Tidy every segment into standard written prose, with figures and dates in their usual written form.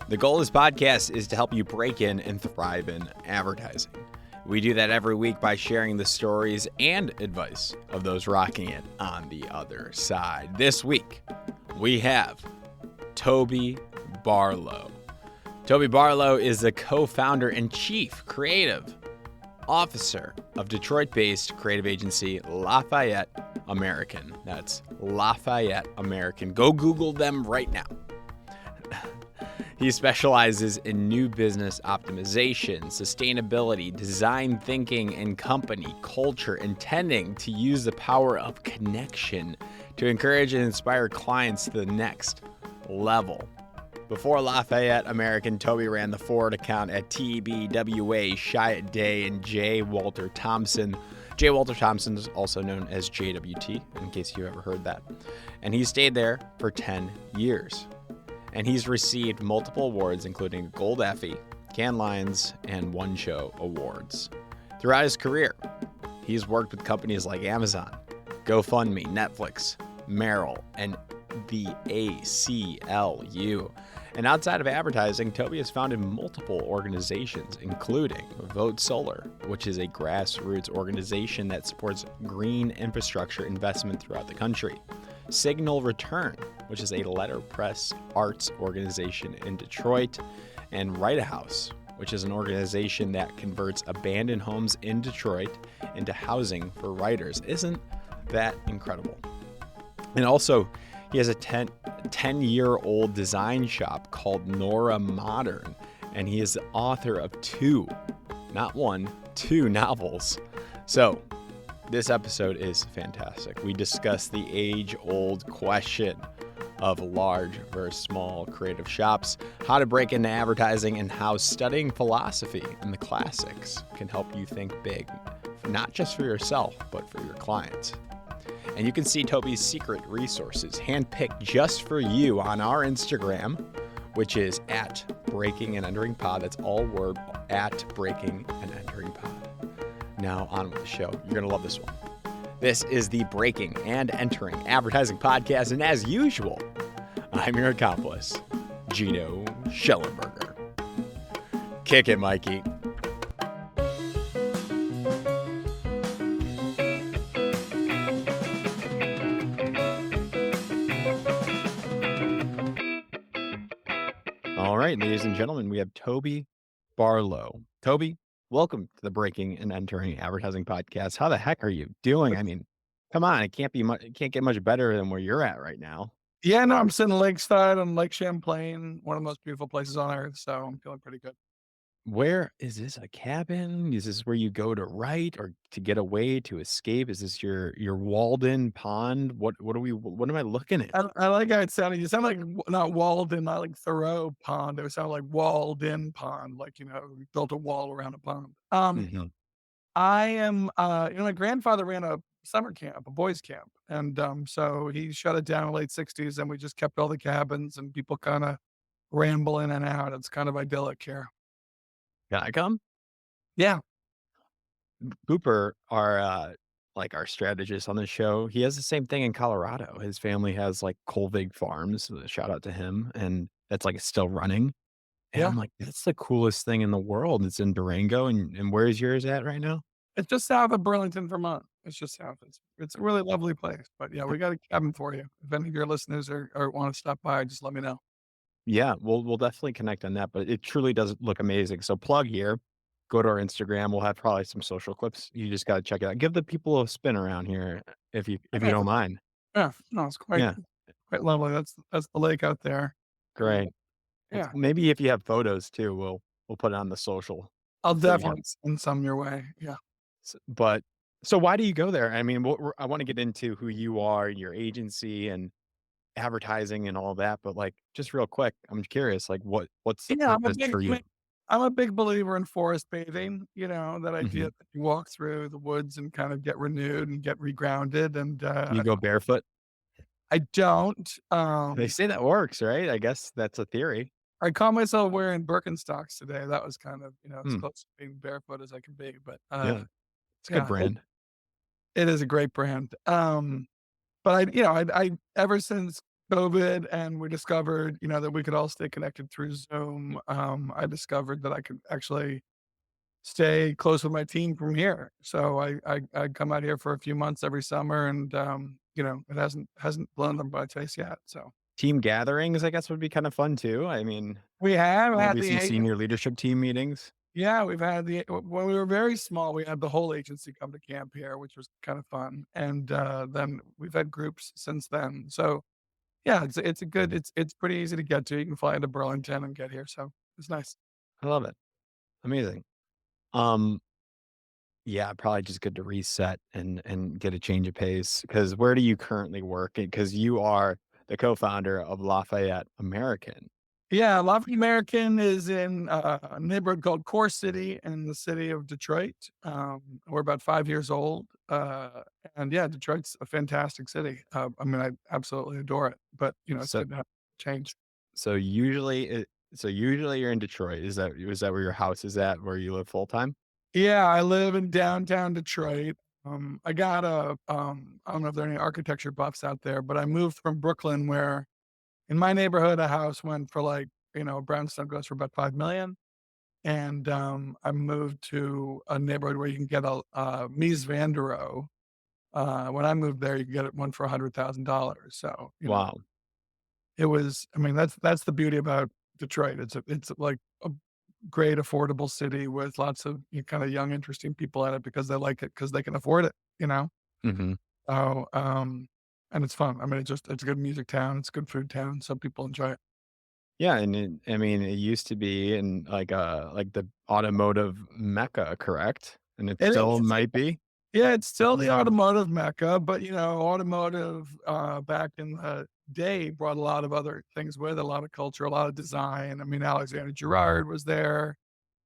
The goal of this podcast is to help you break in and thrive in advertising. We do that every week by sharing the stories and advice of those rocking it on the other side. This week, we have Toby Barlow. Toby Barlow is the co-founder and chief creative officer of Detroit-based creative agency Lafayette American. That's Lafayette American. Go Google them right now. He specializes in new business optimization, sustainability, design thinking, and company culture, intending to use the power of connection to encourage and inspire clients to the next level. Before Lafayette American, Toby ran the forward account at TBWA, Chiat Day and J. Walter Thompson. J. Walter Thompson is also known as JWT, in case you ever heard that. And he stayed there for 10 years. And he's received multiple awards, including Gold Effie, Cannes Lions, and One Show Awards. Throughout his career, he's worked with companies like Amazon, GoFundMe, Netflix, Merrill, and the ACLU. And outside of advertising, Toby has founded multiple organizations, including Vote Solar, which is a grassroots organization that supports green infrastructure investment throughout the country. Signal Return, which is a letterpress arts organization in Detroit, and Write a House, which is an organization that converts abandoned homes in Detroit into housing for writers. Isn't that incredible? And also, he has a 10-year-old design shop called Nora Modern, and he is the author of two novels. So, this episode is fantastic. We discuss the age-old question of large versus small creative shops, how to break into advertising, and how studying philosophy and the classics can help you think big, not just for yourself, but for your clients. And you can see Toby's secret resources handpicked just for you on our Instagram, which is at Breaking and Entering Pod. That's all word, at Breaking and Entering Pod. Now on with the show. You're going to love this one. This is the Breaking and Entering Advertising Podcast, and as usual, I'm your accomplice, Gino Schellenberger. Kick it, Mikey. All right, ladies and gentlemen, we have Toby Barlow. Toby, welcome to the Breaking and Entering Advertising Podcast. How the heck are you doing? I mean, come on, it can't get much better than where you're at right now. Yeah, no, I'm sitting lakeside on Lake Champlain, one of the most beautiful places on earth, so I'm feeling pretty good. Where is this, a cabin? Is this where you go to write or to get away, to escape? Is this your walled-in pond? What am I looking at? I like how it sounded. You sound like not Walden, not like Thoreau Pond. It would sound like walled-in pond, like, we built a wall around a pond. Mhm. I am, my grandfather ran a summer camp, a boys camp, and so he shut it down in the late '60s, and we just kept all the cabins, and people kind of ramble in and out. It's kind of idyllic here. Can I come? Yeah, Cooper, our strategist on the show, he has the same thing in Colorado. His family has like Colvig Farms. So shout out to him, and that's like still running. And yeah. I'm like, that's the coolest thing in the world. It's in Durango, and where's yours at right now? It's just south of Burlington, Vermont. It's just south. It's a really lovely place. But yeah, we got a cabin for you. If any of your listeners or want to stop by, just let me know. Yeah, we'll definitely connect on that. But it truly does look amazing. So plug here. Go to our Instagram. We'll have probably some social clips. You just got to check it out. Give the people a spin around here if you Okay. don't mind. Yeah, no, it's Yeah, quite lovely. That's the lake out there. And great. yeah, Maybe if you have photos too, we'll put it on the social. I'll So you have definitely send some your way. Yeah. But so why do you go there? I mean, I want to get into who you are, your agency, and advertising and all that. But like, just real quick, I'm curious. Like, what's the Yeah, purpose for you? I'm a big believer in forest bathing, that idea Hmm. that you walk through the woods and kind of get renewed and get regrounded. And You go barefoot. I don't. They say that works, right? I guess that's a theory. I caught myself wearing Birkenstocks today. That was kind of, as Hmm. close to being barefoot as I can be, but, Yeah, it's a good yeah, brand. it is a great brand. But I ever since COVID, and we discovered, that we could all stay connected through Zoom. I discovered that I could actually stay close with my team from here. So I come out here for a few months every summer, and it hasn't blown them by face yet. So Team gatherings, I guess, would be kind of fun too. I mean, we have had maybe the some senior leadership team meetings. yeah, we've had when we were very small, we had the whole agency come to camp here, which was kind of fun, and then we've had groups since then. So yeah, it's a good it's pretty easy to get to. You can fly into Burlington and get here, so it's nice. I love it. Amazing. Um, yeah, probably just good to reset and get a change of pace. Because where do you currently work? Because you are the co-founder of Lafayette American. Yeah, Lafayette American is in a neighborhood called Core City in the city of Detroit. We're about 5 years old, and yeah, Detroit's a fantastic city. I mean, I absolutely adore it, but it's So good to have change. so usually you're in Detroit. Is that where your house is at, where you live full time? Yeah, I live in downtown Detroit. I got I don't know if there are any architecture buffs out there, but I moved from Brooklyn where in my neighborhood, a house went for like, a brownstone goes for about 5 million. And I moved to a neighborhood where you can get a Mies van der Rohe. When I moved there, you could get it one for $100,000. So, Wow. it was, I mean, that's the beauty about Detroit. It's like a great affordable city with lots of kind of young, interesting people in it because they like it because they can afford it, you know? Hmm. So, and it's fun. I mean, it's a good music town. It's a good food town. So people enjoy it. Yeah, and I mean, it used to be in like the automotive mecca, correct? And it It still is. might be. Yeah, it's still the automotive mecca, but, automotive, back in the day brought a lot of other things with it, a lot of culture, a lot of design. I mean, Alexander Girard was there,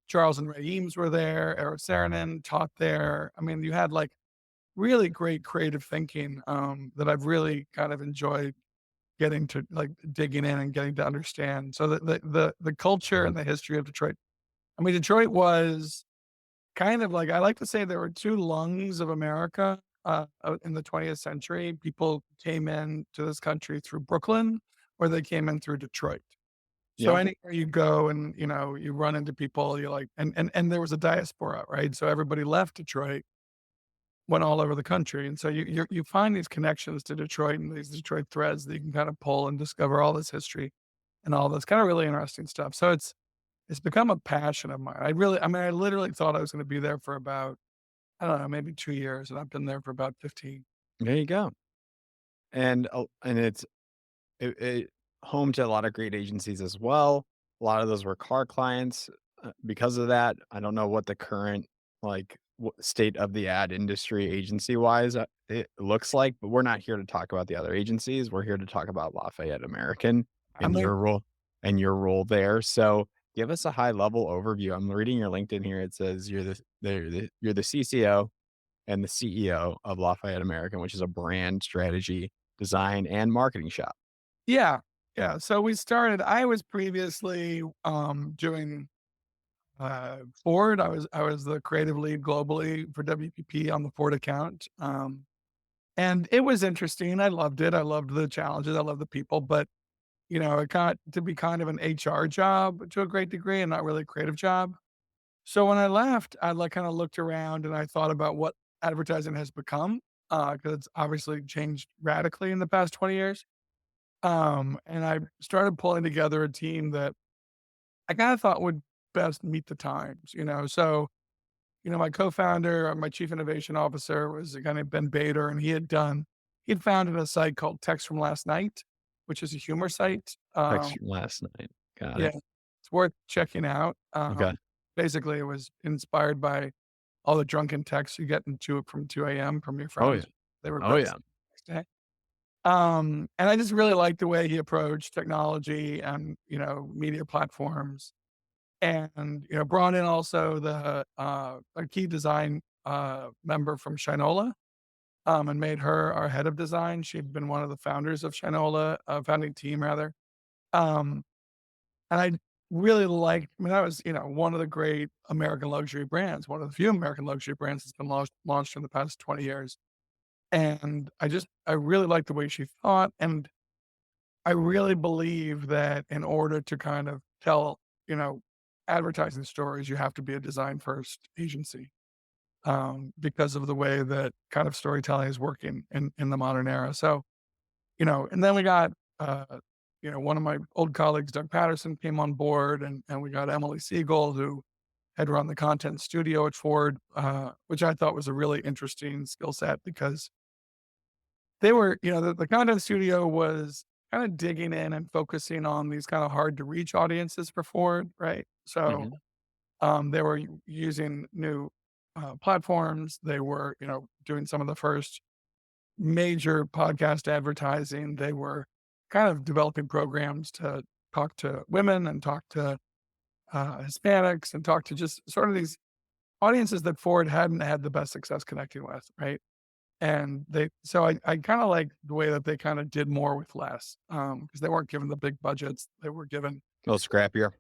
Charles and Ray Eames were there, Eric Saarinen taught there. I mean, you had, like, really great creative thinking, that I've really kind of enjoyed getting to, like, digging in and getting to understand. So the culture and the history of Detroit, I mean, Detroit was kind of like I like to say there were 2 lungs of America, in the 20th century. People came in to this country through Brooklyn, or they came in through Detroit. So Yeah. anywhere you go and, you run into people, you like and there was a diaspora, right? So everybody left Detroit, went all over the country, and so you find these connections to Detroit and these Detroit threads that you can kind of pull and discover all this history and all this kind of really interesting stuff. So it's become a passion of mine. I mean, I literally thought I was gonna be there for about, I don't know, maybe 2 years, and I've been there for about 15. There you go. And it's it home to a lot of great agencies as well. A lot of those were car clients. Because of that, I don't know what the current, like, state of the ad industry agency-wise, it looks like, but we're not here to talk about the other agencies. We're here to talk about Lafayette American I and mean your role there. So, give us a high-level overview. I'm reading your LinkedIn here. It says you're the CCO and the CEO of Lafayette American, which is a brand strategy, design, and marketing shop. yeah, yeah, so I was previously, doing, Ford. I was the creative lead globally for WPP on the Ford account, and it was interesting. I loved it. I loved the challenges. I loved the people, but, it got to be kind of an HR job to a great degree and not really a creative job. So when I left, I like kind of looked around and I thought about what advertising has become, because it's obviously changed radically in the past 20 years. And I started pulling together a team that I kind of thought would best meet the times, So, my co-founder, my chief innovation officer was a guy named Ben Bader, and he'd founded a site called Text from Last Night, which is a humor site. Text from last night. Got Yeah, it. it's worth checking out. Okay. Basically, it was inspired by all the drunken texts you get from 2 a.m. from your Oh, yeah. friends. They were Oh, best yeah. next day. And I just really liked the way he approached technology and, media platforms and, brought in also a key design, member from Shinola, and made her our head of design. She'd been one of the founders of Shinola, founding team rather. Um, and I really liked, I mean, that was, one of the great American luxury brands, one of the few American luxury brands that's been launched in the past 20 years. And I really liked the way she thought. And I really believe that in order to kind of tell, you know, advertising stories, you have to be a design first agency, because of the way that kind of storytelling is working in the modern era. So, and then we got, one of my old colleagues, Doug Patterson, came on board, and we got Emily Siegel, who had run the content studio at Ford, which I thought was a really interesting skill set because they were, the content studio was kind of digging in and focusing on these kind of hard to reach audiences for Ford, right? So Hmm. they were using new platforms. They were, doing some of the first major podcast advertising. They were kind of developing programs to talk to women and talk to Hispanics and talk to just sort of these audiences that Ford hadn't had the best success connecting with, right? And so I kind of like the way that they kind of did more with less, because they weren't given the big budgets. They were given, A little scrappier.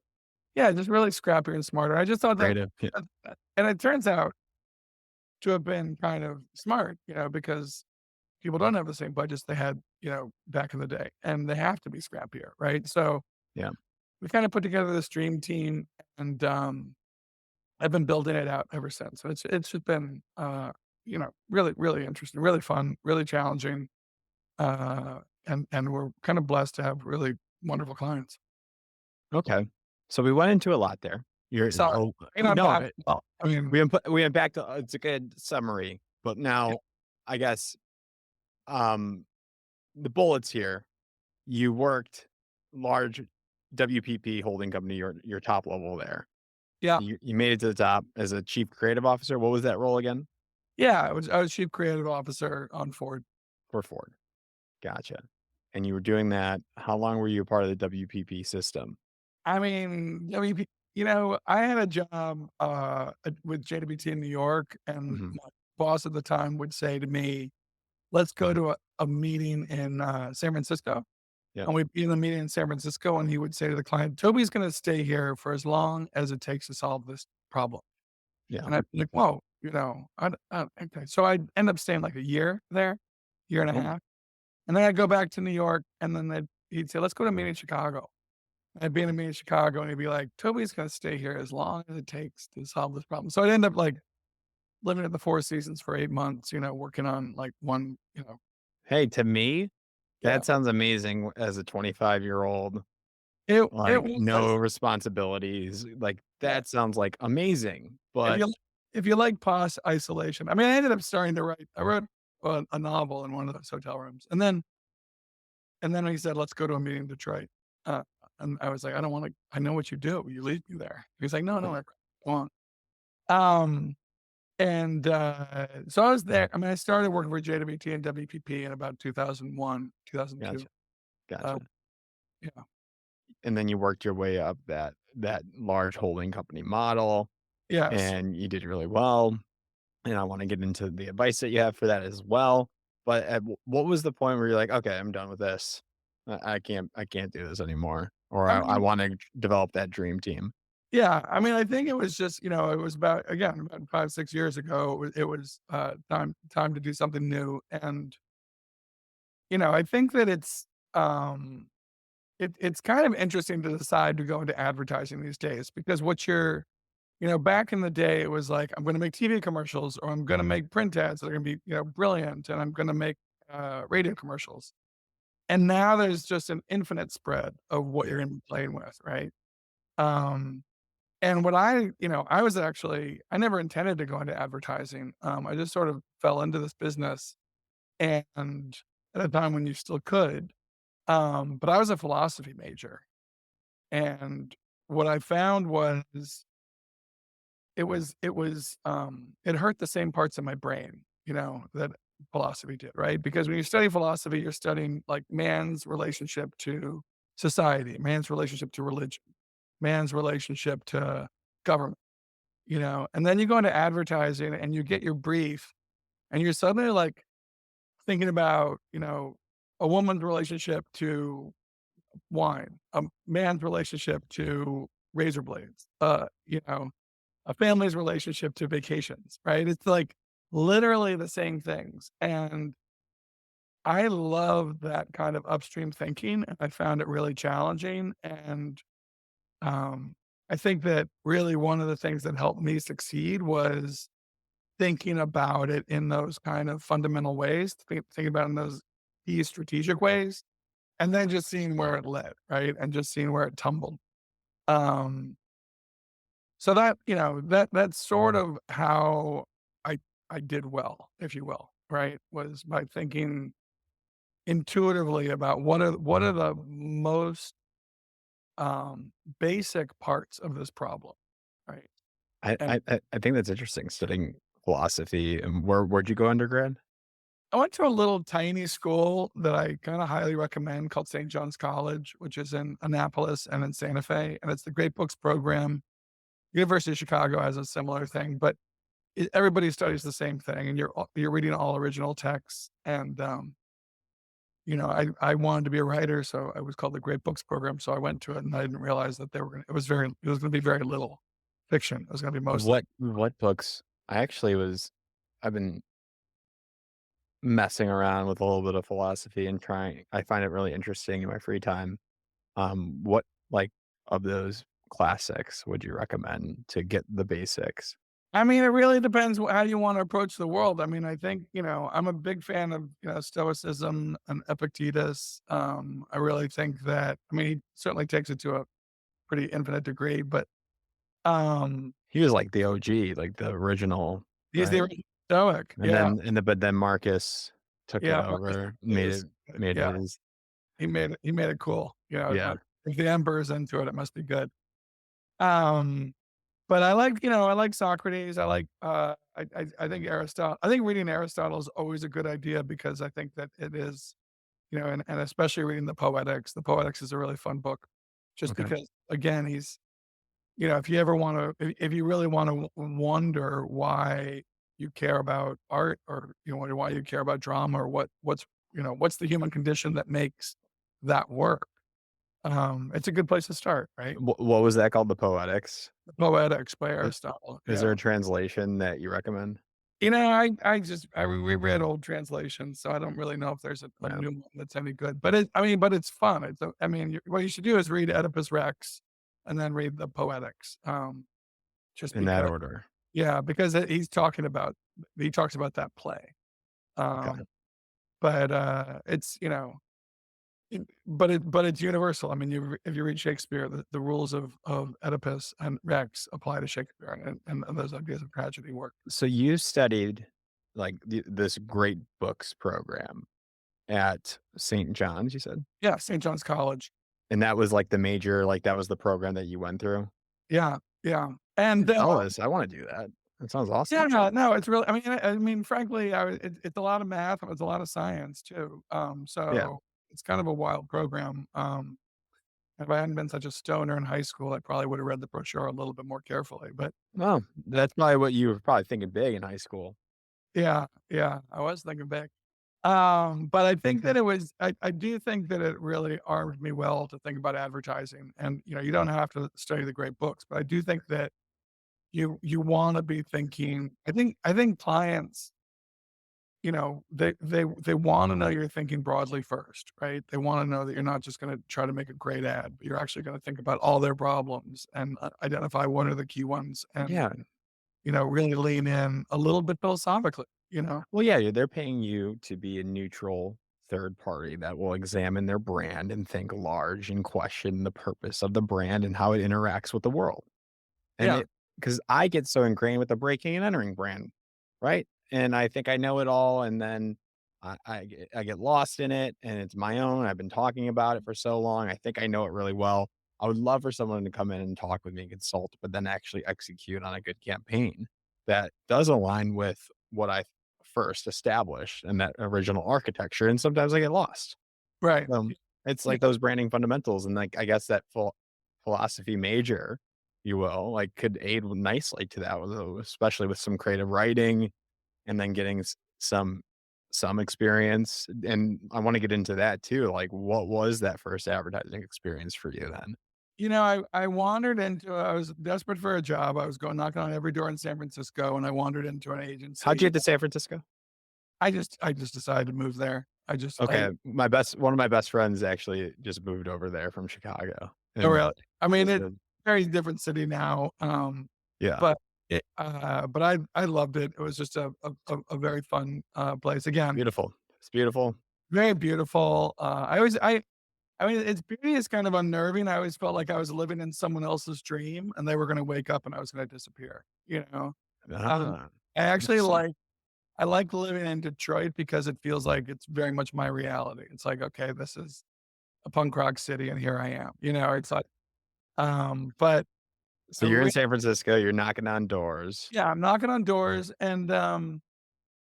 yeah, just really scrappier and smarter. I just thought that, Creative. Yeah. and it turns out to have been kind of smart, because people don't have the same budgets they had, back in the day, and they have to be scrappier, right? So Yeah. we kind of put together this dream team, and I've been building it out ever since. So it's just been, really really interesting, really fun, really challenging, and we're kind of blessed to have really wonderful clients. Okay. So we went into a lot there. You're Sorry, oh ain't no, unpacked. well, I mean, we went back to it's a good summary, but yeah, now I guess um the bullets here. You worked large WPP holding company. Your top level there. yeah, You made it to the top as a chief creative officer. What was that role again? yeah. I was chief creative officer on Ford. For Ford. Gotcha. And you were doing that. How long were you a part of the WPP system? I mean, I had a job with JWT in New York, and Mhm. my boss at the time would say to me, "Let's go to a meeting in San Francisco." Yep. And we'd be in the meeting in San Francisco, and he would say to the client, "Toby's going to stay here for as long as it takes to solve this problem." Yeah. And I'd be like, "Whoa, okay." So I'd end up staying like a year there, year and a Oh, half, and then I'd go back to New York, and then he'd say, "Let's go to a meeting in Chicago." I'd be in a meeting in Chicago, and he'd be like, "Toby's gonna stay here as long as it takes to solve this problem." So I'd end up, like, living at the Four Seasons for 8 months, working on, like, one, hey, to me, yeah. that sounds amazing as a 25-year-old, It like, was, no responsibilities, like, yeah. that sounds, like, amazing, If but you if you like pos isolation, I mean, I ended up starting to write I wrote a novel in one of those hotel rooms, and then he said, "Let's go to a meeting in Detroit." Uh, and I was like, "I don't wanna I know what you do. You leave me there." He's like, "No, no, go on." Um And, so I was there. I mean, I started working for JWT and WPP in about 2001, 2002. gotcha, gotcha, Uh, yeah. and then you worked your way up that large holding company model, Yes. and you did really well, and I wanna get into the advice that you have for that as well, but at what was the point where you're like, "Okay, I'm done with this. I can't do this anymore," or I I mean, wanna develop that dream team? yeah, I mean, I think it was just, it was about, again, about 5, 6 years ago, it was, time to do something new, and, I think that it's kind of interesting to decide to go into advertising these days because back in the day, it was like, I'm gonna make TV commercials or I'm gonna make print ads that are gonna be, brilliant, and I'm gonna make, radio commercials. And now there's just an infinite spread of what Yeah. you're gonna be playing with, right? Um, and what I was actually I never intended to go into advertising. I just sort of fell into this business and at a time when you still could. But I was a philosophy major, and what I found was it hurt the same parts of my brain, that philosophy did, right? Because when you study philosophy, you're studying like man's relationship to society, man's relationship to religion, man's relationship to government, and then you go into advertising and you get your brief and you're suddenly like thinking about, a woman's relationship to wine, a man's relationship to razor blades, a family's relationship to vacations, right? It's like literally the same things. And I love that kind of upstream thinking, and I found it really challenging, and, um, I think that really one of the things that helped me succeed was thinking about it in those kind of fundamental ways, thinking about it in those key strategic ways, and then just seeing where it led, right? And just seeing where it tumbled. Um, so that, that's sort of how I I did well, if you will, right? Was by thinking intuitively about what are the most basic parts of this problem, right? And I think that's interesting studying philosophy. And where'd you go undergrad? I went to a little tiny school that I kind of highly recommend called St. John's College, which is in Annapolis and in Santa Fe, and it's the Great Books program. University of Chicago has a similar thing, but everybody studies the same thing, and you're reading all original texts. And I wanted to be a writer, so it was called the Great Books program. So I went to it, and I didn't realize that it was going to be very little fiction. It was going to be mostly. What books? I've been messing around with a little bit of philosophy and trying. I find it really interesting in my free time. What like of those classics would you recommend to get the basics? I mean, it really depends how you want to approach the world. I mean, I think, I'm a big fan of, Stoicism and Epictetus. I really think that, I mean, he certainly takes it to a pretty infinite degree, but um, He was like the OG, like the original, he's the right? original Stoic. And Yeah. then Marcus took it Yeah. Marcus over, Aurelius. made Yeah. it his. He made it cool. Yeah. If the emperor's into it, it must be good. Um, But I like Socrates. I think Aristotle. I think reading Aristotle is always a good idea because I think that it is, and especially reading the Poetics. The Poetics is a really fun book just Okay. because, again, if you ever wanna if you really wanna wonder why you care about art or, wonder why you care about drama or what's the human condition that makes that work, it's a good place to start, right? What was that called? The Poetics? The Poetics by I Aristotle, Is there yeah. a translation that you recommend? I reread old translations, so I don't really know if there's a Yeah, new one that's any good, but it's fun. What you should do is read Oedipus Rex and then read the Poetics, just in that because order. yeah, because he talks about that play, Okay. um, it's, but it's universal. I mean, if you read Shakespeare, the rules of Oedipus and Rex apply to Shakespeare, and those ideas of tragedy work. So you studied, like, this great books program at St. John's, you said? Yeah, St. John's College. And that was, like, that was the program that you went through? Yeah, yeah, and, Jealous, I wanna do that. That sounds yeah, awesome. no, it's really I mean, frankly, it's a lot of math, and it's a lot of science too, Yeah. so it's kind of a wild program, if I hadn't been such a stoner in high school, I probably would have read the brochure a little bit more carefully, but Well, that's probably what you were probably thinking big in high school. yeah, yeah, I was thinking back. But I think that I do think that it really armed me well to think about advertising, and, you don't have to study the great books, but I do think that you wanna be thinking I think clients, they wanna know you're thinking broadly first, right? They wanna know that you're not just gonna try to make a great ad, but you're actually gonna think about all their problems and, identify what are the key ones and, Yeah. really lean in a little bit philosophically, Well, yeah, they're paying you to be a neutral third party that will examine their brand and think large and question the purpose of the brand and how it interacts with the world. And Yeah, it because I get so ingrained with the breaking and entering brand, right? And I think I know it all, and then I get lost in it, and it's my own. I've been talking about it for so long. I think I know it really well. I would love for someone to come in and talk with me and consult, but then actually execute on a good campaign that does align with what I first established and that original architecture. And sometimes I get lost. right. It's Yeah. like those branding fundamentals, and, like, I guess that philosophy major, you will, like, could aid nicely to that, especially with some creative writing and then getting some experience, and I wanna get into that too, like, what was that first advertising experience for you then? I wandered into I was desperate for a job. I was going knocking on every door in San Francisco, and I wandered into an How'd you agency. get to San Francisco? I just decided to move there. I just Okay, one of my best friends actually just moved over there from Chicago, oh, and really? I mean, just it's very different city now, yeah, but but I loved it. It was just a very fun, place. Again, beautiful. It's beautiful. very beautiful. I mean, its beauty is kind of unnerving. I always felt like I was living in someone else's dream, and they were gonna wake up and I was gonna disappear, you know? Um, Ah, I actually interesting. I like living in Detroit because it feels like it's very much my reality. It's like, "Okay, this is a punk rock city, and here I am." You know, it's like, but So I you're in re San Francisco, you're knocking on doors. yeah, I'm knocking on doors, and,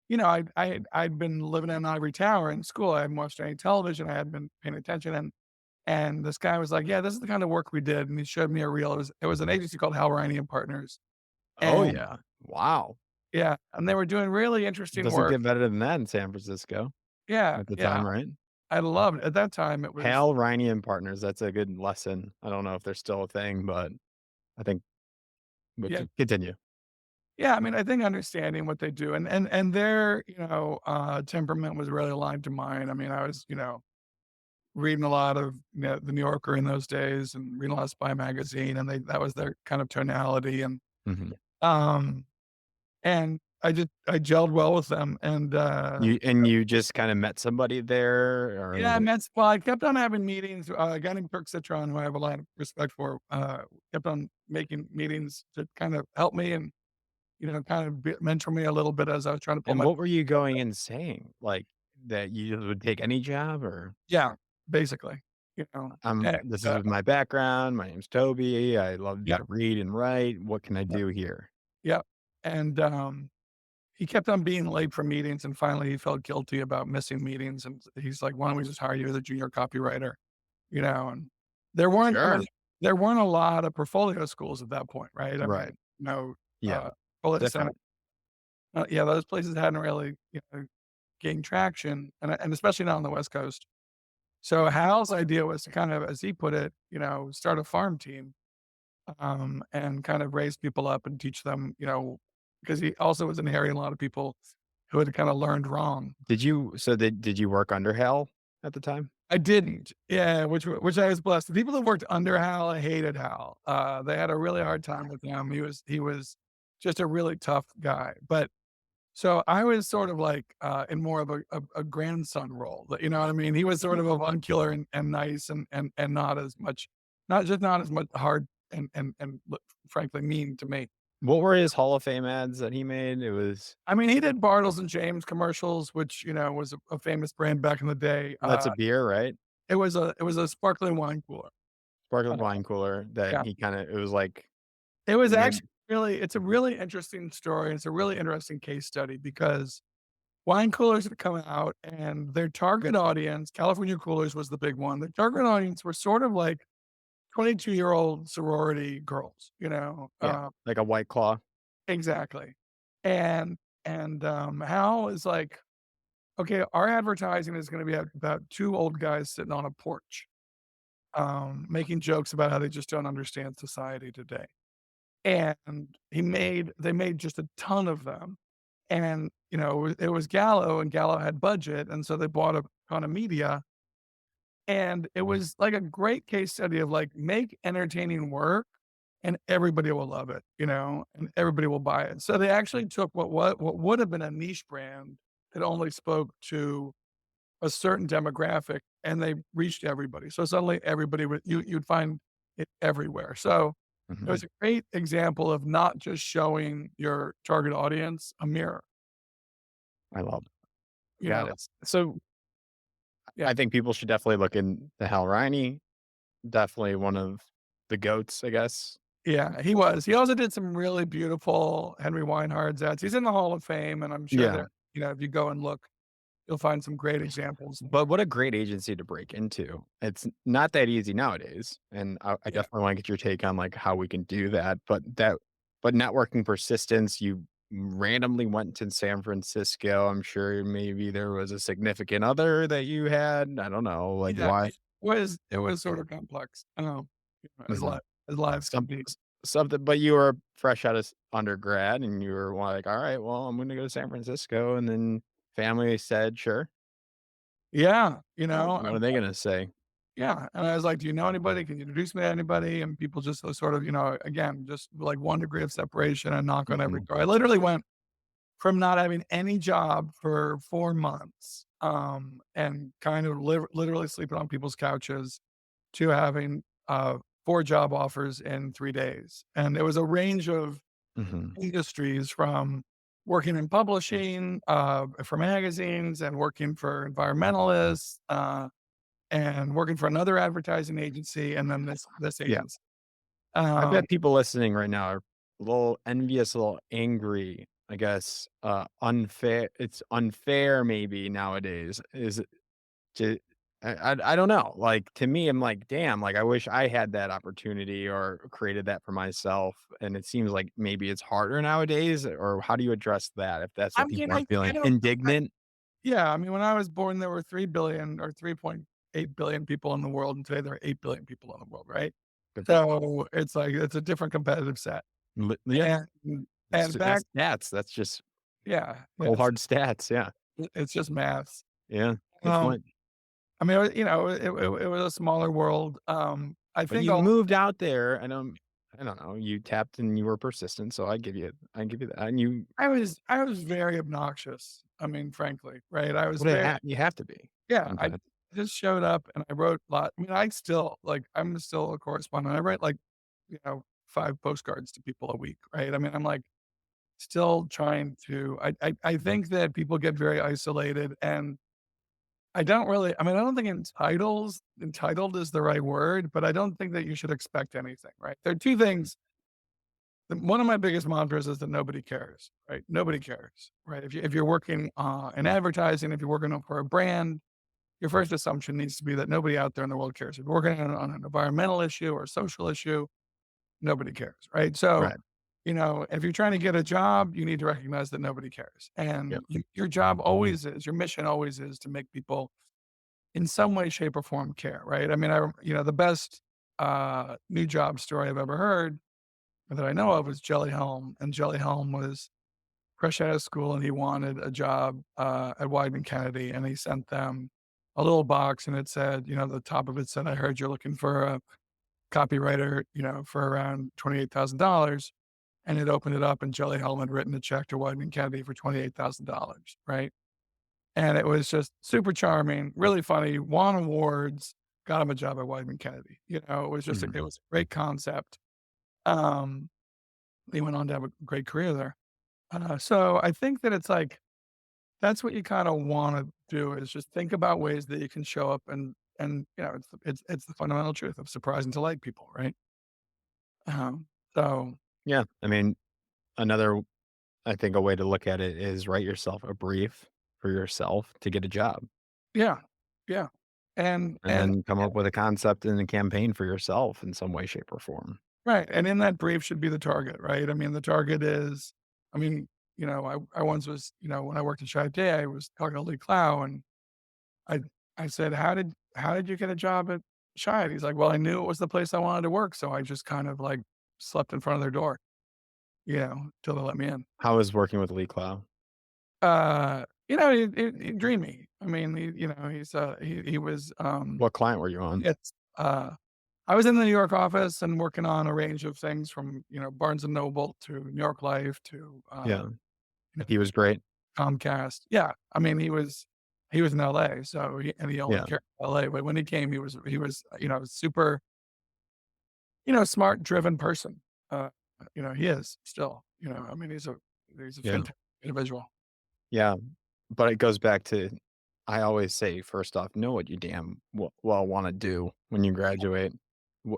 you know, I'd been living in an ivory tower in school. I hadn't watched any television. I hadn't been paying attention, and this guy was like, "Yeah, this is the kind of work we did," and he showed me a reel. It was an agency called Halloranni and Partners, Oh, and yeah. Wow. yeah, and they were doing really interesting Doesn't work. get better than that in San Francisco Yeah, at the yeah, time, right? I loved it. At that time, it was Hal, Riney and Partners, that's a good lesson. I don't know if they're still a thing, but I think but yeah, continue. yeah, I mean, I think understanding what they do and their, temperament was really aligned to mine. I mean, I was, reading a lot of, The New Yorker in those days and reading a lot of Spy magazine, and that was their kind of tonality, Mhm. um, and I gelled well with them, and, You just kinda met somebody there, or yeah, was I it met well, I kept on having meetings. A guy named Kirk Citron, who I have a lot of respect for, kept on making meetings to kind of help me and, kind of mentor me a little bit as I was trying to pull and my what were you going and saying? Like, that you would take any job, or yeah, basically, and, "This is my background, my name's Toby, I love yeah, to read and write, what can I yeah, do here?" yeah, and, he kept on being late for meetings, and finally he felt guilty about missing meetings, and he's like, "Why don't we just hire you as a junior copywriter?" And there weren't I mean, Sure. there weren't a lot of portfolio schools at that point, right? I mean, Right. Yeah. Portfolio Center, Different. yeah, those places hadn't really, gained traction, and especially not on the West Coast. So Hal's idea was to kind of, as he put it, start a farm team, and kind of raise people up and teach them, because he also was inheriting a lot of people who had kind of learned wrong. Did you work under Hal at the time? I didn't. Yeah, which I was blessed. The people that worked under Hal hated Hal. They had a really hard time with him. He was just a really tough guy. But so I was sort of like, in more of a grandson role. You know what I mean? He was sort of a fun killer and nice and not as much hard and frankly mean to me. What were his Hall of Fame ads that he made? It was I mean, he did Bartles and James commercials, which, was a famous brand back in the day. that's a beer, right? It was a sparkling wine cooler. Sparkling Uh, wine cooler that yeah. he kinda it was like It was made actually it's a really interesting story. It's a really interesting case study because wine coolers had come out and their target audience, California Coolers was the big one. The target audience were sort of like 22-year-old sorority girls, yeah, like a White Claw. exactly. And Hal is like, "Okay, our advertising is gonna be about 2 old guys sitting on a porch, making jokes about how they just don't understand society today." And they made just a ton of them, and, it was Gallo, and Gallo had budget, and so they bought a ton of media, and it was like a great case study of, like, make entertaining work, and everybody will love it, and everybody will buy it. So they actually took what would have been a niche brand that only spoke to a certain demographic, and they reached everybody. So suddenly everybody would you'd find it everywhere. So it Mhm. was a great example of not just showing your target audience a mirror, I love you got know? it. So, Yeah. I think people should definitely look into Hal Riney, definitely one of the GOATs, I guess. Yeah, he was. He also did some really beautiful Henry Weinhard's ads. He's in the Hall of Fame, and I'm sure Yeah. that, if you go and look, you'll find some great examples. But what a great agency to break into. It's not that easy nowadays, and I Yeah. definitely wanna get your take on, like, how we can do that, but networking persistence, you randomly went to San Francisco, I'm sure maybe there was a significant other that you had, I don't know, like, Yeah, why it was sort of complex, as Mhm. lives can Some be. something but you were fresh out of undergrad, and you were like, "Alright, well, I'm gonna go to San Francisco," and then family said, "Sure." Yeah, What are they gonna say? yeah, and I was like, "Do you know anybody? Can you introduce me to anybody?" And people just sort of, again, just like 1 degree of separation and knock on every Mhm. door. I literally went from not having any job for 4 months, and kind of literally sleeping on people's couches to having, 4 job offers in 3 days. And it was a range of Mhm. industries from working in publishing, for magazines and working for environmentalists, and working for another advertising agency, and then this Yeah. agency. I Um, bet people listening right now are a little envious, a little angry, I guess, unfair it's unfair maybe nowadays. Is it to I don't know. Like, to me, I'm like, "Damn, like, I wish I had that opportunity or created that for myself," and it seems like maybe it's harder nowadays, or how do you address that if that's I what mean, people are I feeling? don't Indignant? yeah, I mean, when I was born, there were 3,000,000,000 or 3.8 billion people in the world, and today there are 8 billion people in the world, right? Good point. So, it's like it's a different competitive set. Yeah, And and back that's stats. That's just yeah, cold yes, hard stats, yeah. it's just math. Yeah, good Um, point. I mean, it was a smaller world. I But think you I'll moved out there, and, I don't know, you tapped and you were persistent, so I give you that, and you I was very obnoxious. I mean, frankly, right? I was well, very you have to be yeah, I sometimes. just showed up and I wrote a lot. I mean, I still like I'm still a correspondent. I write like, 5 postcards to people a week, right? I mean, I'm like still trying to I think that people get very isolated and I don't think entitled is the right word, but I don't think that you should expect anything, right? There are 2 things. One of my biggest mantras is that nobody cares, right? Nobody cares, right? If you're working, in advertising, if you're working for a brand, your first assumption needs to be that nobody out there in the world cares. If you're working on an environmental issue or a social issue, nobody cares, right? So, Right. if you're trying to get a job, you need to recognize that nobody cares. Yep. And your job always is, your mission always is to make people in some way, shape, or form care, right? I mean, the best new job story I've ever heard that I know of was Jelly Helm. And Jelly Helm was fresh out of school and he wanted a job at Wieden Kennedy. And he sent them a little box and it said, the top of it said, I heard you're looking for a copywriter, for around $28,000. And it opened it up and Jelly Helm had written a check to Wieden Kennedy for $28,000. Right. And it was just super charming, really funny, won awards, got him a job at Wieden Kennedy. It was just, Mhm. it was a great concept. Um, he went on to have a great career there. So I think that it's like, that's what you kind of want to do is just think about ways that you can show up and it's the fundamental truth of surprise and delight people, right? So Yeah, I mean, another I think a way to look at it is write yourself a brief for yourself to get a job, yeah, yeah, and and and then come up with a concept and a campaign for yourself in some way, shape, or form. right, and in that brief should be the target, right? I mean, the target is, I mean, I once was, when I worked at Chiat Day, I was talking to Lee Clow, and I I said, "How did you get a job at Chiat?" He's like, "Well, I knew it was the place I wanted to work, so I just kind of like slept in front of their door, till they let me in." How is working with Lee Clow? He dreamy. I mean, he was, What client were you on? it's, I was in the New York office and working on a range of things from, Barnes& and Noble to New York Life to, Yeah, you know, he was great. Comcast. Yeah, I mean, he was in LA, so he only Yeah, cared about LA, but when he came, he was, super, smart, driven person. Uh, he is still, I mean, he's a yeah, fantastic individual. yeah, but it goes back to I always say, first off, know what you damn well wanna do when you graduate,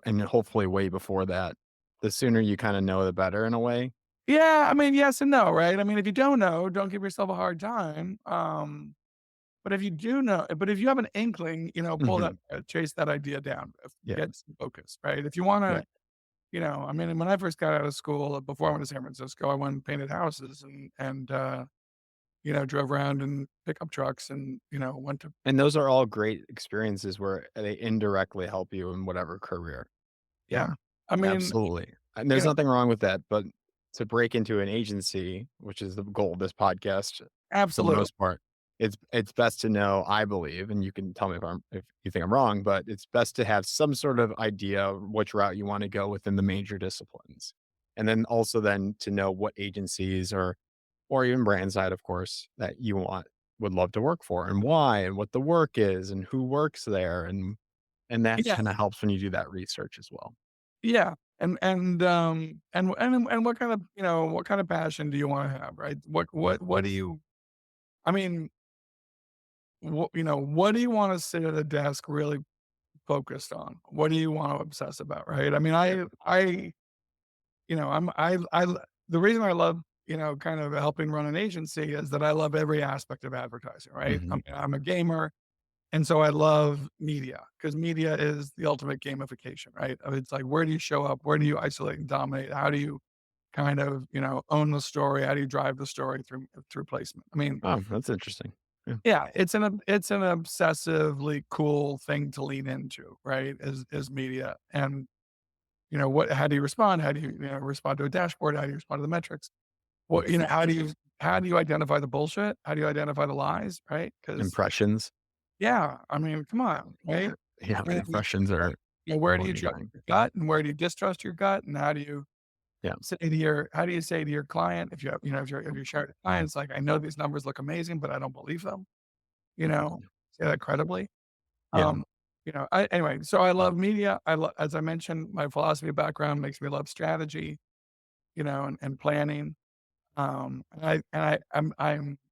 and hopefully way before that. The sooner you kinda know, the better in a way. Yeah, I mean, yes and no, right? I mean, if you don't know, don't give yourself a hard time. But if you do know, but if you have an inkling, pull that, Mhm. chase that idea down, Yeah, get some focus, right? If you want to, right. I mean, when I first got out of school, before I went to San Francisco, I went and painted houses and drove around in pickup trucks and, went to, And those are all great experiences where they indirectly help you in whatever career. Yeah, yeah. I mean, absolutely. And you there's know, nothing wrong with that, but to break into an agency, which is the goal of this podcast for the absolutely. most part. it's best to know, I believe, and you can tell me if you think I'm wrong, but it's best to have some sort of idea of which route you wanna go within the major disciplines. And then also then to know what agencies or even brand side, of course, that you would love to work for and why and what the work is and who works there, and that Yeah, kinda helps when you do that research as well. yeah, and what kind of, what kind of passion do you wanna have, right? What do you I mean, what do you wanna sit at a desk really focused on? What do you wanna obsess about, right? I mean, Yeah. I the reason I love, kind of helping run an agency is that I love every aspect of advertising, right? Mhm. I'm a gamer, and so I love media because media is the ultimate gamification, right? It's like, where do you show up? Where do you isolate and dominate? How do you kind of, own the story? How do you drive the story through placement? I mean, Oh, that's interesting. Yeah. yeah, it's an obsessively cool thing to lean into, right? Is media. And how do you respond? How do you, respond to a dashboard? How do you respond to the metrics? What, Mhm. how do you identify the bullshit? How do you identify the lies? Right? Because Impressions. yeah, I mean, come on, right? Yeah, And, impressions are where do you trust horrifying. your gut and where do you distrust your gut? And Yeah. how do you say to your client if you have, if you're sharing with clients, like, I know these numbers look amazing, but I don't believe them, you know, Mhm. say that credibly. Yeah. Um, anyway, so I love media. As I mentioned, my philosophy background makes me love strategy, and planning. I'm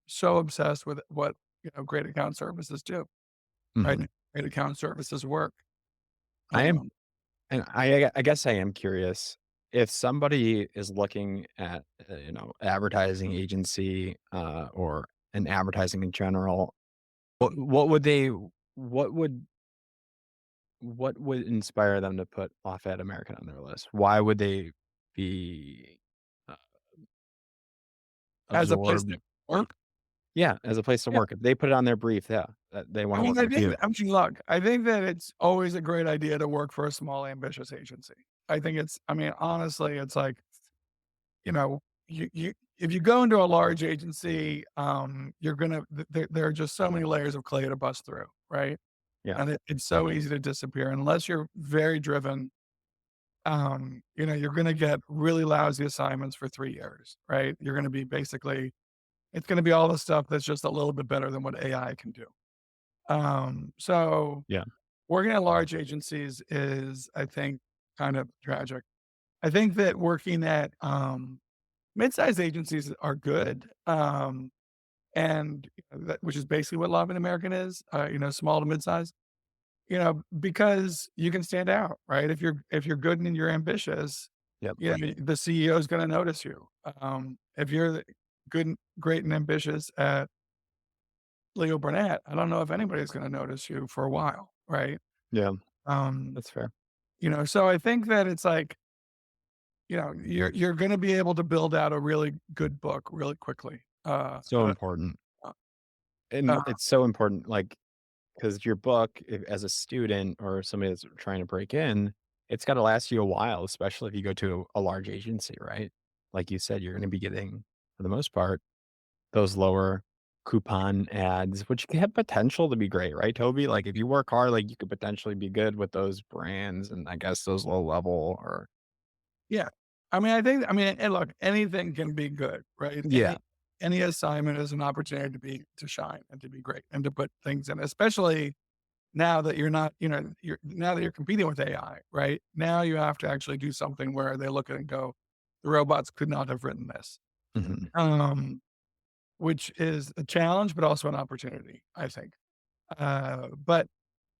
so obsessed with what, great account services do, right? Mhm. Great account services work. I am Um, and I guess I am curious if somebody is looking at, advertising agency, or an advertising in general, what would they what would what would inspire them to put Lafayette American on their list? Why would they be, uh, as a place to absorbed? work. Yeah, as a place to Yeah. work. If they put it on their brief, yeah, that they I wanna mean, work with you. look, I think that it's always a great idea to work for a small, ambitious agency. I mean, honestly, it's like, you know, if you go into a large agency, you're gonna, there are just so many layers of clay to bust through, right? Yeah. And it's so easy to disappear unless you're very driven. You're gonna get really lousy assignments for 3 years, right? You're gonna be basically it's gonna be all the stuff that's just a little bit better than what AI can do. So Yeah. working at large agencies is, I think, kind of tragic. I think that working at, mid-sized agencies are good, and which is basically what Love in American is, small to mid-size, because you can stand out, right? If you're good and you're ambitious, Yep. the CEO is gonna notice you. If you're good, great, and ambitious at Leo Burnett, I don't know if anybody's gonna notice you for a while, right? Yeah, Um, that's fair. so I think that it's like, you're gonna be able to build out a really good book really quickly. So important. Uh, And uh, it's so important, like, because your book, if as a student or somebody that's trying to break in, it's gotta last you a while, especially if you go to a large agency, right? Like you said, you're gonna be getting, for the most part, those lower coupon ads, which can have potential to be great, right, Toby? Like, if you work hard, like, you could potentially be good with those brands and I guess those low level or yeah. And look, anything can be good, right? yeah. Any assignment is an opportunity to shine and to be great and to put things in, especially now that you're not, now that you're competing with AI, right? Now you have to actually do something where they look at it and go, the robots could not have written this. Mhm. Um, which is a challenge, but also an opportunity, I think. But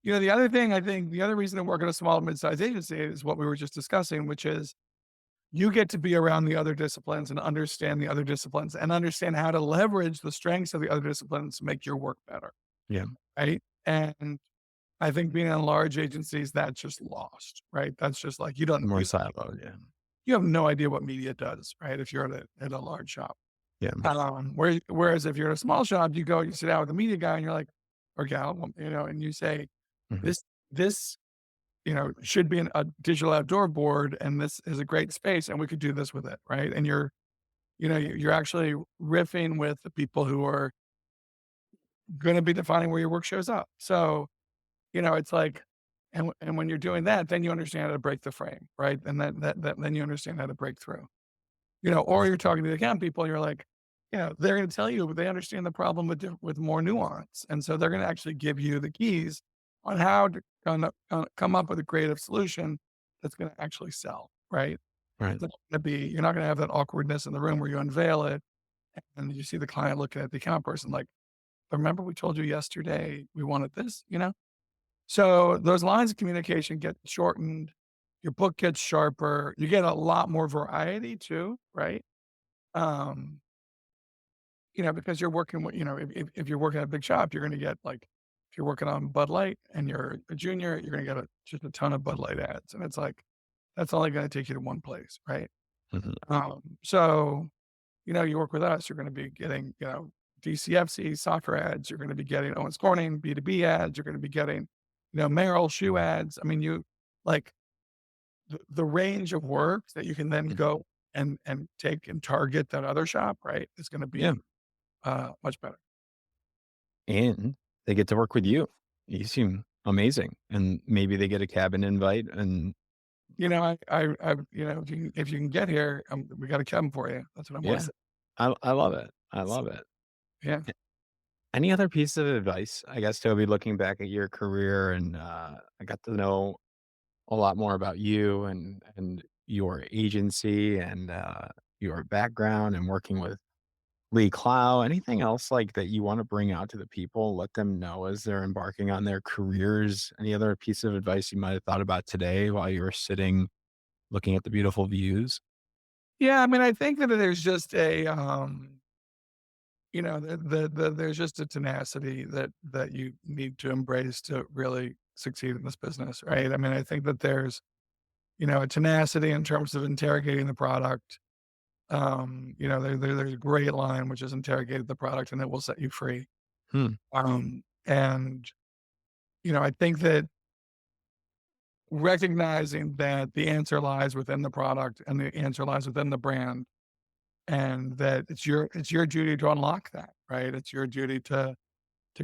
the other reason to work at a small mid-sized agency is what we were just discussing, which is you get to be around the other disciplines and understand the other disciplines and understand how to leverage the strengths of the other disciplines to make your work better, Yeah. right? And I think being in large agencies, that's just lost, right? That's just like More siloed, yeah. you have no idea what media does, right? If you're at a large shop. Yeah. Whereas if you're at a small shop, you sit down with the media guy and you're like, or gal, and you say, Mhm. this should be a digital outdoor board, and this is a great space, and we could do this with it, right? And you're actually riffing with the people who are going to be defining where your work shows up. So, it's like, and when you're doing that, then you understand how to break the frame, right? And then you understand how to break through. Or you're talking to the account people, you're like, they're going to tell you they understand the problem with more nuance, and so they're going to actually give you the keys on how to come up with a creative solution that's going to actually sell, right? Right. It's not going to be You're not going to have that awkwardness in the room where you unveil it and you see the client looking at the account person like, remember we told you yesterday we wanted this, So those lines of communication get shortened, your book gets sharper, you get a lot more variety too, right? Um, because you're working with, if you're working at a big shop, you're gonna get like, if you're working on Bud Light and you're a junior, you're gonna get just a ton of Bud Light ads. And it's like, that's only gonna take you to one place, right? Mhm. So, you work with us, you're gonna be getting, DCFC software ads, you're gonna be getting Owens Corning B2B ads, you're gonna be getting, Merrill shoe ads. I mean, you like the range of work that you can then Mhm. go and take and target that other shop, right, is gonna Yeah. be, much better. And they get to work with you. You seem amazing. And maybe they get a cabin invite and If you can get here, we got a cabin for you. That's what I wanna yeah, say. I love it. I So, love it. yeah. Any other piece of advice, I guess, Toby, looking back at your career and I got to know a lot more about you and your agency and your background and working with Lee Clow. Anything else like that you want to bring out to the people, let them know as they're embarking on their careers? Any other piece of advice you might have thought about today while you were sitting looking at the beautiful views? Yeah, I mean, I think that there's just there's just a tenacity that you need to embrace to really succeed in this business, right? I mean, I think that there's, a tenacity in terms of interrogating the product. There's a great line which is interrogate the product and it will set you free. Hmm. And I think that recognizing that the answer lies within the product and the answer lies within the brand, and that it's your duty to unlock that, right? It's your duty to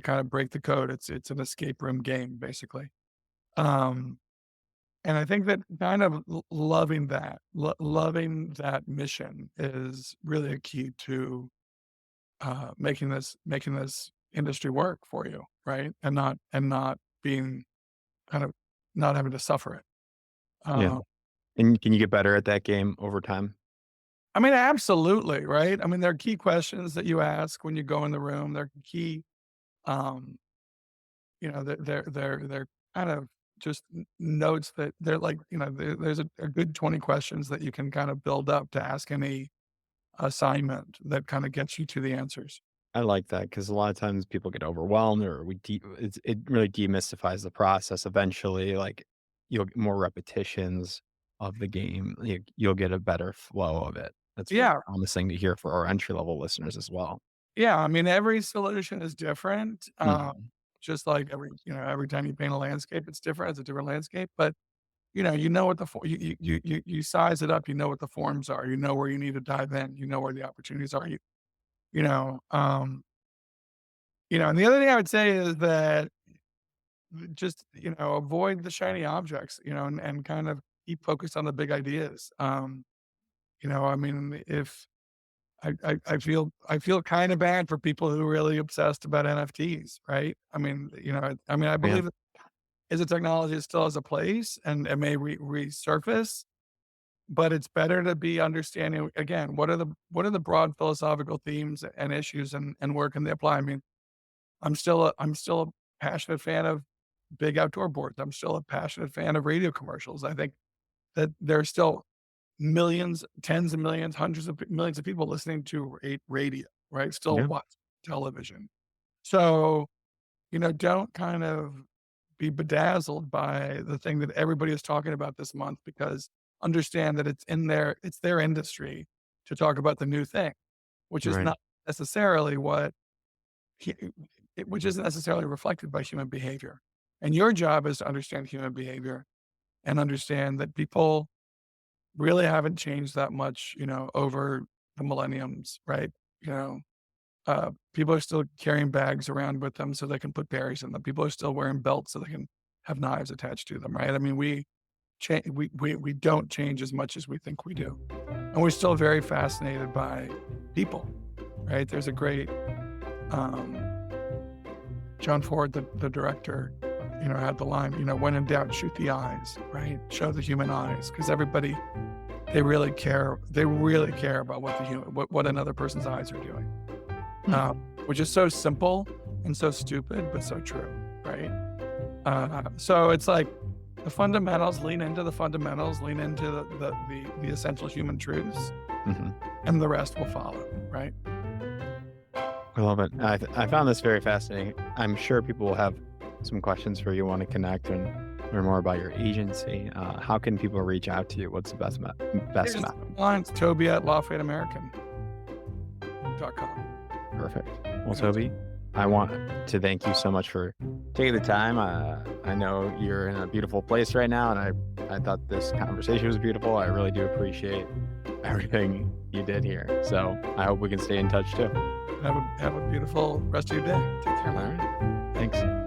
kind of break the code. It's an escape room game, basically. Um, and I think that kind of loving that mission is really a key to making this industry work for you, right? And not being kind of not having to suffer it. Yeah. Uh, And can you get better at that game over time? I mean, absolutely, right? I mean, there are key questions that you ask when you go in the room. They're key, um, they're kind of just notes that they're like, there's a good 20 questions that you can kind of build up to ask any assignment that kind of gets you to the answers. I like that because a lot of times people get overwhelmed or it really demystifies the process eventually, like, you'll get more repetitions of the game, you'll get a better flow of it. That's really Yeah, promising to hear for our entry level listeners as well. yeah. I mean, every solution is different. Mhm. Just like every time you paint a landscape, it's different. It's a different landscape, but what you size it up. You know what the forms are. You know where you need to dive in. You know where the opportunities are. You know, um, and the other thing I would say is that just, avoid the shiny objects, and kind of keep focused on the big ideas. I mean, if I feel kind of bad for people who are really obsessed about NFTs, right? I Yeah. believe that as a technology, it still has a place and it may resurface, but it's better to be understanding again, what are the broad philosophical themes and issues and where can they apply? I mean, I'm still a passionate fan of big outdoor boards. I'm still a passionate fan of radio commercials. I think that there's still millions, tens of millions, hundreds of millions of people listening to radio, right? Still Yeah. watch television. So, don't kind of be bedazzled by the thing that everybody is talking about this month, because understand that it's their industry to talk about the new thing, which is Right. not necessarily what hu which isn't necessarily reflected by human behavior. And your job is to understand human behavior and understand that people really haven't changed that much, over the millenniums, right? You know, People are still carrying bags around with them so they can put berries in them. People are still wearing belts so they can have knives attached to them, right? I mean, we don't change as much as we think we do. And we're still very fascinated by people, right? There's a great, John Ford, the director, had the line, when in doubt, shoot the eyes, right? Show the human eyes. Because everybody, they really care about what another person's eyes are doing. Which is so simple and so stupid, but so true, right? So it's like the fundamentals, lean into the fundamentals, lean into the essential human truths, and the rest will follow, right? I love it. I found this very fascinating. I'm sure people will have some questions for you, want to connect and learn more about your agency. How can people reach out to you? What's the best method? It's Toby at Lafayette American.com. Perfect. Well, Toby, I want to thank you so much for taking the time. I know you're in a beautiful place right now, and I thought this conversation was beautiful. I really do appreciate everything you did here. So I hope we can stay in touch too. Have a beautiful rest of your day. Take care. All right. Thanks.